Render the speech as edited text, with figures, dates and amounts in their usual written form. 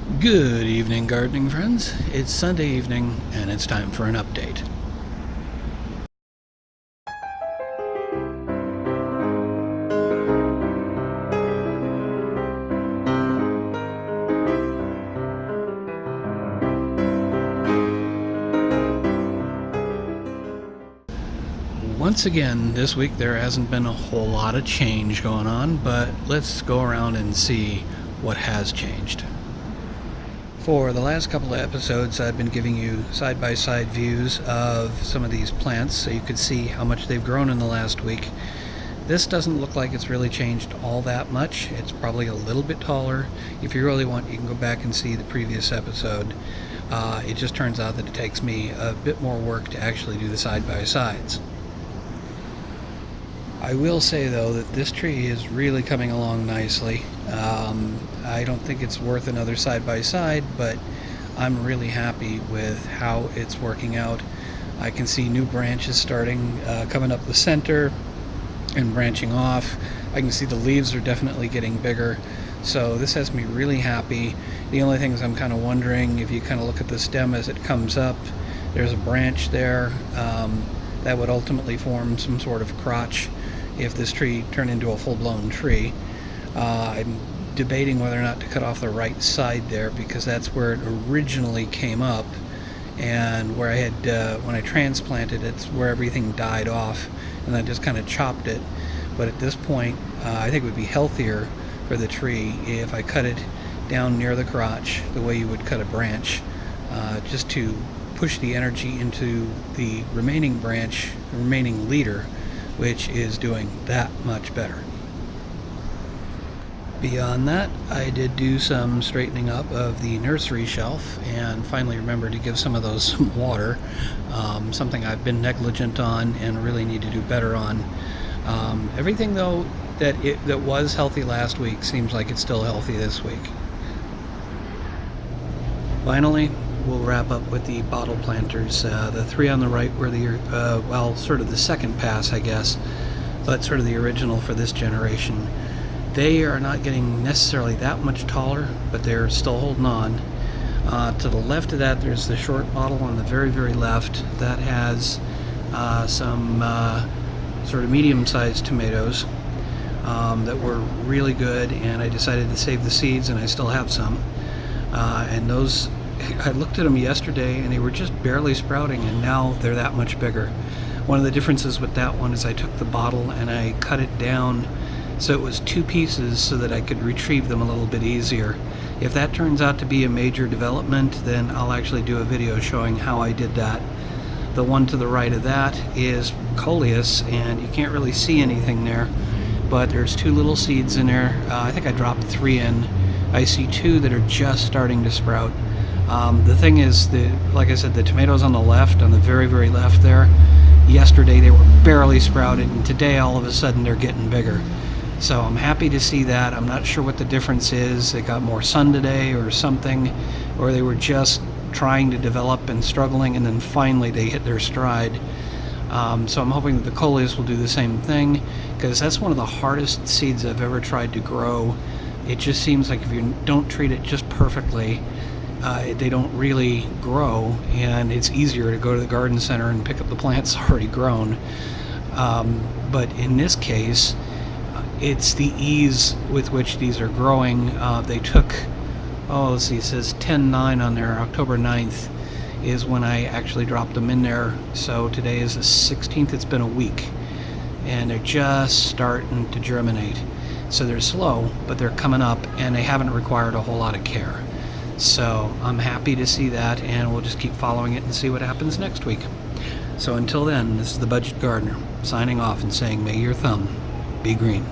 Good evening, gardening friends. It's Sunday evening, and it's time for an update. Once again, this week there hasn't been a whole lot of change going on, but let's go around and see what has changed. For the last couple of episodes, I've been giving you side-by-side views of some of these plants so you could see how much they've grown in the last week. This doesn't look like it's really changed all that much. It's probably a little bit taller. If you really want, you can go back and see the previous episode. It just turns out that it takes me a bit more work to actually do the side-by-sides. I will say though that this tree is really coming along nicely. I don't think it's worth another side-by-side, but I'm really happy with how it's working out. I can see new branches starting coming up the center and branching off. I can see the leaves are definitely getting bigger, so this has me really happy. The only thing is I'm kind of wondering, if you kind of look at the stem as it comes up, there's a branch there that would ultimately form some sort of crotch if this tree turned into a full-blown tree. I'm debating whether or not to cut off the right side there, because that's where it originally came up, and where I had when I transplanted it's where everything died off, and I just kind of chopped it. But at this point I think it would be healthier for the tree if I cut it down near the crotch the way you would cut a branch, just to push the energy into the remaining branch, the remaining leader, which is doing that much better. Beyond that, I did do some straightening up of the nursery shelf and finally remembered to give some of those some water, something I've been negligent on and really need to do better on. Everything though that was healthy last week seems like it's still healthy this week. Finally, we'll wrap up with the bottle planters. The three on the right were the, well, sort of the second pass, I guess, but sort of the original for this generation. They are not getting necessarily that much taller, but they're still holding on. To the left of that, there's the short bottle on the very, very left. That has some sort of medium-sized tomatoes that were really good, and I decided to save the seeds, and I still have some. And those, I looked at them yesterday and they were just barely sprouting, and now they're that much bigger. One of the differences with that one is I took the bottle and I cut it down so it was two pieces so that I could retrieve them a little bit easier. If that turns out to be a major development, then I'll actually do a video showing how I did that. The one to the right of that is coleus, and you can't really see anything there, but there's two little seeds in there. I think I dropped 3 in. I see 2 that are just starting to sprout. The thing is, like I said, the tomatoes on the left, on the very, very left there, yesterday they were barely sprouted, and today all of a sudden they're getting bigger. So I'm happy to see that. I'm not sure what the difference is. They got more sun today or something, or they were just trying to develop and struggling, and then finally they hit their stride. So I'm hoping that the coleus will do the same thing, because that's one of the hardest seeds I've ever tried to grow. It just seems like if you don't treat it just perfectly, they don't really grow, and it's easier to go to the garden center and pick up the plants already grown. But in this case, it's the ease with which these are growing. They took, let's see, it says 10/9 on there. October 9th is when I actually dropped them in there. So today is the 16th. It's been a week, and they're just starting to germinate. So they're slow, but they're coming up, and they haven't required a whole lot of care. So I'm happy to see that, and we'll just keep following it and see what happens next week. So until then, this is the Budget Gardener signing off and saying, may your thumb be green.